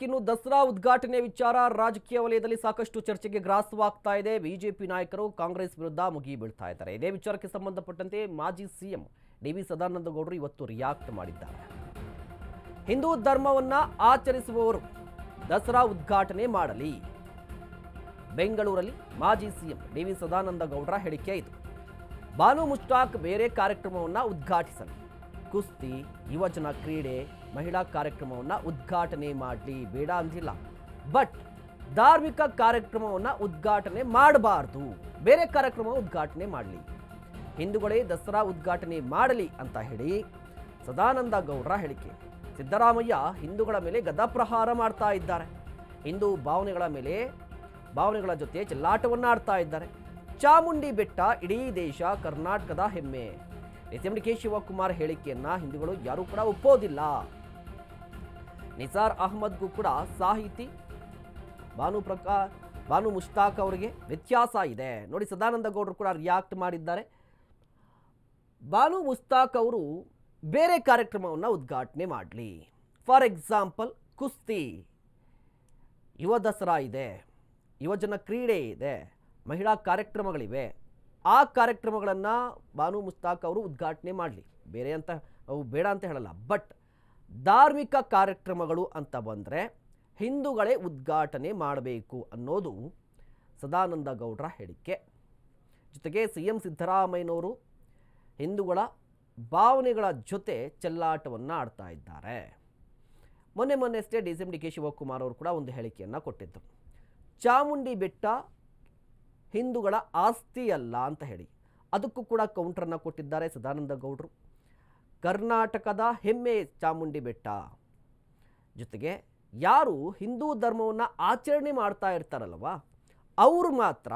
ಇನ್ನು ದಸರಾ ಉದ್ಘಾಟನೆ ವಿಚಾರ ರಾಜಕೀಯ ವಲಯದಲ್ಲಿ ಸಾಕಷ್ಟು ಚರ್ಚೆಗೆ ಗ್ರಾಸವಾಗ್ತಾ ಇದೆ. ಬಿಜೆಪಿ ನಾಯಕರು ಕಾಂಗ್ರೆಸ್ ವಿರುದ್ಧ ಮುಗಿ ಬೀಳ್ತಾ ಇದ್ದಾರೆ. ಇದೇ ವಿಚಾರಕ್ಕೆ ಸಂಬಂಧಪಟ್ಟಂತೆ ಮಾಜಿ ಸಿಎಂ ಡಿ.ವಿ. ಸದಾನಂದ ಗೌಡರು ಇವತ್ತು ರಿಯಾಕ್ಟ್ ಮಾಡಿದ್ದಾರೆ. ಹಿಂದೂ ಧರ್ಮವನ್ನ ಆಚರಿಸುವವರು ದಸರಾ ಉದ್ಘಾಟನೆ ಮಾಡಲಿ. ಬೆಂಗಳೂರಲ್ಲಿ ಮಾಜಿ ಸಿಎಂ ಡಿ.ವಿ. ಸದಾನಂದ ಗೌಡರ ಹೇಳಿಕೆ ಇದು. ಬಾನು ಮುಷ್ತಾಕ್ ಬೇರೆ ಕಾರ್ಯಕ್ರಮವನ್ನ ಉದ್ಘಾಟಿಸಲಿ. ಕುಸ್ತಿ, ಯುವಜನ ಕ್ರೀಡೆ, ಮಹಿಳಾ ಕಾರ್ಯಕ್ರಮವನ್ನ ಉದ್ಘಾಟನೆ ಮಾಡಲಿ, ಬೇಡ ಅಂದಿಲ್ಲ. ಬಟ್ ಧಾರ್ಮಿಕ ಕಾರ್ಯಕ್ರಮವನ್ನ ಉದ್ಘಾಟನೆ ಮಾಡಬಾರ್ದು, ಬೇರೆ ಕಾರ್ಯಕ್ರಮ ಉದ್ಘಾಟನೆ ಮಾಡಲಿ. ಹಿಂದೂಗಳೇ ದಸರಾ ಉದ್ಘಾಟನೆ ಮಾಡಲಿ ಅಂತ ಹೇಳಿ ಸದಾನಂದ ಗೌಡರ ಹೇಳಿಕೆ. ಸಿದ್ದರಾಮಯ್ಯ ಹಿಂದೂಗಳ ಮೇಲೆ ಗದಾಪ್ರಹಾರ ಮಾಡ್ತಾ ಇದ್ದಾರೆ. ಹಿಂದೂ ಭಾವನೆಗಳ ಜೊತೆ ಚೆಲ್ಲಾಟವನ್ನ ಆಡ್ತಾ ಇದ್ದಾರೆ. ಚಾಮುಂಡಿ ಬೆಟ್ಟ ಇಡೀ ದೇಶ, ಕರ್ನಾಟಕದ ಹೆಮ್ಮೆ. ಡಿ.ಕೆ. ಶಿವಕುಮಾರ್ ಹೇಳಿಕೆಯನ್ನ ಹಿಂದೂಗಳು ಯಾರೂ ಕೂಡ ಒಪ್ಪೋದಿಲ್ಲ. ನಿಸಾರ್ ಅಹಮದ್ಗೂ ಕೂಡ ಸಾಹಿತಿ ಬಾನು ಮುಷ್ತಾಕ್ ಅವರಿಗೆ ವ್ಯತ್ಯಾಸ ಇದೆ. ನೋಡಿ, ಸದಾನಂದ ಗೌಡರು ಕೂಡ ರಿಯಾಕ್ಟ್ ಮಾಡಿದ್ದಾರೆ. ಬಾನು ಮುಷ್ತಾಕ್ ಅವರು ಬೇರೆ ಕಾರ್ಯಕ್ರಮವನ್ನು ಉದ್ಘಾಟನೆ ಮಾಡಲಿ. ಫಾರ್ ಎಕ್ಸಾಂಪಲ್, ಕುಸ್ತಿ, ಯುವ ದಸರಾ ಇದೆ, ಯುವಜನ ಕ್ರೀಡೆ ಇದೆ, ಮಹಿಳಾ ಕಾರ್ಯಕ್ರಮಗಳಿವೆ. ಆ ಕಾರ್ಯಕ್ರಮಗಳನ್ನು ಬಾನು ಮುಷ್ತಾಕ್ ಅವರು ಉದ್ಘಾಟನೆ ಮಾಡಲಿ. ಬೇರೆ ಅಂತ ಅವು ಬೇಡ ಅಂತ ಹೇಳಲ್ಲ. ಬಟ್ ಧಾರ್ಮಿಕ ಕಾರ್ಯಕ್ರಮಗಳು ಅಂತ ಬಂದರೆ ಹಿಂದೂಗಳೇ ಉದ್ಘಾಟನೆ ಮಾಡಬೇಕು ಅನ್ನೋದು ಸದಾನಂದ ಗೌಡರ ಹೇಳಿಕೆ. ಜೊತೆಗೆ ಸಿಎಂ ಸಿದ್ದರಾಮಯ್ಯನವರು ಹಿಂದೂಗಳ ಭಾವನೆಗಳ ಜೊತೆ ಚೆಲ್ಲಾಟವನ್ನು ಆಡ್ತಾ ಇದ್ದಾರೆ. ಮೊನ್ನೆಯಷ್ಟೇ ಡಿ.ಕೆ. ಶಿವಕುಮಾರ್ ಅವರು ಕೂಡ ಒಂದು ಹೇಳಿಕೆಯನ್ನು ಕೊಟ್ಟಿದ್ದರು. ಚಾಮುಂಡಿ ಬೆಟ್ಟ ಹಿಂದೂಗಳ ಆಸ್ತಿ ಅಲ್ಲ ಅಂತ ಹೇಳಿ ಅದಕ್ಕೂ ಕೂಡ ಕೌಂಟರನ್ನು ಕೊಟ್ಟಿದ್ದಾರೆ ಸದಾನಂದ ಗೌಡರು. ಕರ್ನಾಟಕದ ಹೆಮ್ಮೆ ಚಾಮುಂಡಿ ಬೆಟ್ಟ. ಜೊತೆಗೆ ಯಾರು ಹಿಂದೂ ಧರ್ಮವನ್ನು ಆಚರಣೆ ಮಾಡ್ತಾ ಇರ್ತಾರಲ್ವ, ಅವರು ಮಾತ್ರ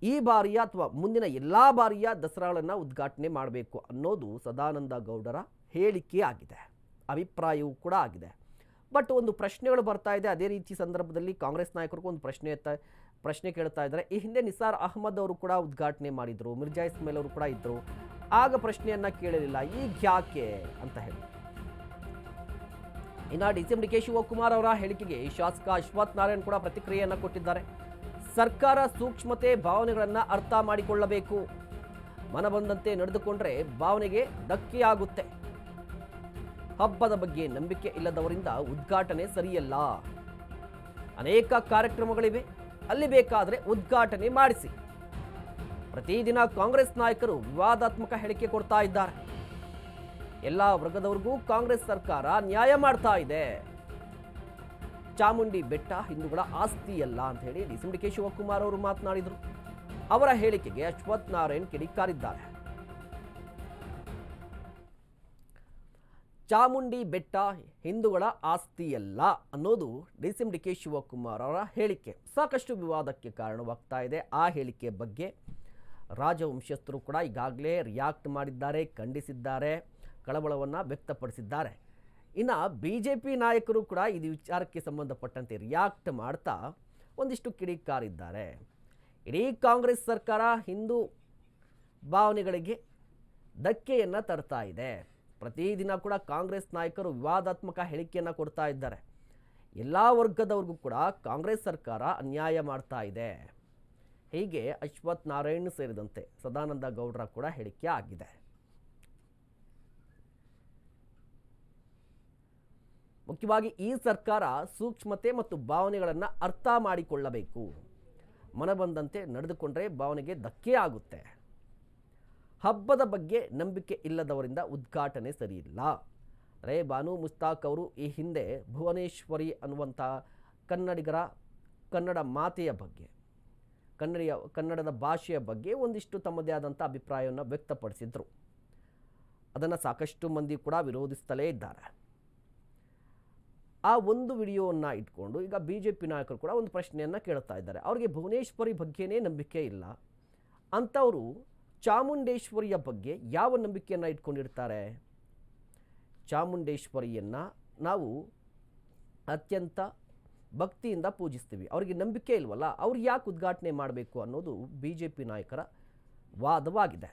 ಈ ಬಾರಿಯ ಅಥವಾ ಮುಂದಿನ ಎಲ್ಲ ಬಾರಿಯ ದಸರಾಗಳನ್ನು ಉದ್ಘಾಟನೆ ಮಾಡಬೇಕು ಅನ್ನೋದು ಸದಾನಂದ ಗೌಡರ ಹೇಳಿಕೆ ಆಗಿದೆ, ಅಭಿಪ್ರಾಯವೂ ಕೂಡ ಆಗಿದೆ. ಬಟ್ ಒಂದು ಪ್ರಶ್ನೆಗಳು ಬರ್ತಾ ಇದೆ. ಅದೇ ರೀತಿ ಸಂದರ್ಭದಲ್ಲಿ ಕಾಂಗ್ರೆಸ್ ನಾಯಕರಿಗೂ ಒಂದು ಪ್ರಶ್ನೆ ಕೇಳ್ತಾ ಇದ್ದಾರೆ. ಈ ಹಿಂದೆ ನಿಸಾರ್ ಅಹಮದ್ ಅವರು ಕೂಡ ಉದ್ಘಾಟನೆ ಮಾಡಿದ್ರು, ಮಿರ್ಜಾ ಇಸ್ಮೇಲ್ ಅವರು ಕೂಡ ಇದ್ರು. ಆಗ ಪ್ರಶ್ನೆಯನ್ನ ಕೇಳಲಿಲ್ಲ, ಈಗ ಯಾಕೆ ಅಂತ ಹೇಳಿ. ಇನ್ನು ಡಿ.ಕೆ. ಶಿವಕುಮಾರ್ ಅವರ ಹೇಳಿಕೆಗೆ ಶಾಸಕ ಅಶ್ವಥ್ ನಾರಾಯಣ್ ಕೂಡ ಪ್ರತಿಕ್ರಿಯೆಯನ್ನು ಕೊಟ್ಟಿದ್ದಾರೆ. ಸರ್ಕಾರ ಸೂಕ್ಷ್ಮತೆ, ಭಾವನೆಗಳನ್ನು ಅರ್ಥ ಮಾಡಿಕೊಳ್ಳಬೇಕು. ಮನಬಂದಂತೆ ನಡೆದುಕೊಂಡ್ರೆ ಭಾವನೆಗೆ ಧಕ್ಕೆಯಾಗುತ್ತೆ. ಹಬ್ಬದ ಬಗ್ಗೆ ನಂಬಿಕೆ ಇಲ್ಲದವರಿಂದ ಉದ್ಘಾಟನೆ ಸರಿಯಲ್ಲ. ಅನೇಕ ಕಾರ್ಯಕ್ರಮಗಳಿವೆ, ಅಲ್ಲಿ ಬೇಕಾದರೆ ಉದ್ಘಾಟನೆ ಮಾಡಿಸಿ. ಪ್ರತಿದಿನ ಕಾಂಗ್ರೆಸ್ ನಾಯಕರು ವಿವಾದಾತ್ಮಕ ಹೇಳಿಕೆ ಕೊಡ್ತಾ ಇದ್ದಾರೆ. ಎಲ್ಲ ವರ್ಗದವರಿಗೂ ಕಾಂಗ್ರೆಸ್ ಸರ್ಕಾರ ನ್ಯಾಯ ಮಾಡ್ತಾ ಇದೆ. ಚಾಮುಂಡಿ ಬೆಟ್ಟ ಹಿಂದೂಗಳ ಆಸ್ತಿಯಲ್ಲ ಅಂತ ಹೇಳಿ ಡಿ.ಕೆ. ಶಿವಕುಮಾರ್ ಅವರು ಮಾತನಾಡಿದರು. ಅವರ ಹೇಳಿಕೆಗೆ ಅಶ್ವಥ್ ನಾರಾಯಣ್ ಕಿಡಿಕಾರಿದ್ದಾರೆ. ಚಾಮುಂಡಿ ಬೆಟ್ಟ ಹಿಂದೂಗಳ ಆಸ್ತಿಯಲ್ಲ ಅನ್ನೋದು ಡಿ.ಕೆ. ಶಿವಕುಮಾರ್ ಅವರ ಹೇಳಿಕೆ ಸಾಕಷ್ಟು ವಿವಾದಕ್ಕೆ ಕಾರಣವಾಗ್ತಾ ಇದೆ. ಆ ಹೇಳಿಕೆ ಬಗ್ಗೆ ರಾಜವಂಶಸ್ಥರು ಕೂಡ ಈಗಾಗಲೇ ರಿಯಾಕ್ಟ್ ಮಾಡಿದ್ದಾರೆ, ಖಂಡಿಸಿದ್ದಾರೆ, ಕಳವಳವನ್ನು ವ್ಯಕ್ತಪಡಿಸಿದ್ದಾರೆ. ಇನ್ನು ಬಿಜೆಪಿ ನಾಯಕರು ಕೂಡ ಇದು ವಿಚಾರಕ್ಕೆ ಸಂಬಂಧಪಟ್ಟಂತೆ ರಿಯಾಕ್ಟ್ ಮಾಡ್ತಾ ಒಂದಿಷ್ಟು ಕಿಡಿಕಾರಿದ್ದಾರೆ. ಇಡೀ ಕಾಂಗ್ರೆಸ್ ಸರ್ಕಾರ ಹಿಂದೂ ಭಾವನೆಗಳಿಗೆ ಧಕ್ಕೆಯನ್ನು ತರ್ತಾ ಇದೆ. ಪ್ರತಿದಿನ ಕೂಡ ಕಾಂಗ್ರೆಸ್ ನಾಯಕರು ವಿವಾದಾತ್ಮಕ ಹೇಳಿಕೆಯನ್ನು ಕೊಡ್ತಾ ಇದ್ದಾರೆ. ಎಲ್ಲ ವರ್ಗದವ್ರಿಗೂ ಕೂಡ ಕಾಂಗ್ರೆಸ್ ಸರ್ಕಾರ ಅನ್ಯಾಯ ಮಾಡ್ತಾ ಇದೆ. ಹೀಗೆ ಅಶ್ವಥ್ ನಾರಾಯಣ್ ಸೇರಿದಂತೆ ಸದಾನಂದ ಗೌಡರ ಕೂಡ ಹೇಳಿಕೆ ಆಗಿದೆ. ಮುಖ್ಯವಾಗಿ ಈ ಸರ್ಕಾರ ಸೂಕ್ಷ್ಮತೆ ಮತ್ತು ಭಾವನೆಗಳನ್ನು ಅರ್ಥ ಮಾಡಿಕೊಳ್ಳಬೇಕು. ಮನಬಂದಂತೆ ನಡೆದುಕೊಂಡ್ರೆ ಭಾವನೆಗೆ ಧಕ್ಕೆ ಆಗುತ್ತೆ. ಹಬ್ಬದ ಬಗ್ಗೆ ನಂಬಿಕೆ ಇಲ್ಲದವರಿಂದ ಉದ್ಘಾಟನೆ ಸರಿಯಿಲ್ಲ. ರೇ ಬಾನು ಮುಷ್ತಾಕ್ ಅವರು ಈ ಹಿಂದೆ ಭುವನೇಶ್ವರಿ ಅನ್ನುವಂಥ ಕನ್ನಡ ಮಾತೆಯ ಬಗ್ಗೆ, ಕನ್ನಡದ ಭಾಷೆಯ ಬಗ್ಗೆ ಒಂದಿಷ್ಟು ತಮ್ಮದೇ ಆದಂಥ ಅಭಿಪ್ರಾಯವನ್ನು ವ್ಯಕ್ತಪಡಿಸಿದರು. ಅದನ್ನು ಸಾಕಷ್ಟು ಮಂದಿ ಕೂಡ ವಿರೋಧಿಸ್ತಲೇ ಇದ್ದಾರೆ. ಆ ಒಂದು ವಿಡಿಯೋವನ್ನು ಇಟ್ಕೊಂಡು ಈಗ ಬಿಜೆಪಿ ನಾಯಕರು ಕೂಡ ಒಂದು ಪ್ರಶ್ನೆಯನ್ನು ಕೇಳ್ತಾ ಇದ್ದಾರೆ. ಅವರಿಗೆ ಭುವನೇಶ್ವರಿ ಬಗ್ಗೆನೇ ನಂಬಿಕೆ ಇಲ್ಲ ಅಂಥವರು ಚಾಮುಂಡೇಶ್ವರಿಯ ಬಗ್ಗೆ ಯಾವ ನಂಬಿಕೆಯನ್ನು ಇಟ್ಕೊಂಡಿರ್ತಾರೆ? ಚಾಮುಂಡೇಶ್ವರಿಯನ್ನು ನಾವು ಅತ್ಯಂತ ಭಕ್ತಿಯಿಂದ ಪೂಜಿಸ್ತೀವಿ. ಅವರಿಗೆ ನಂಬಿಕೆ ಇಲ್ವಲ್ಲ, ಅವ್ರು ಯಾಕೆ ಉದ್ಘಾಟನೆ ಮಾಡಬೇಕು ಅನ್ನೋದು ಬಿಜೆಪಿ ನಾಯಕರ ವಾದವಾಗಿದೆ.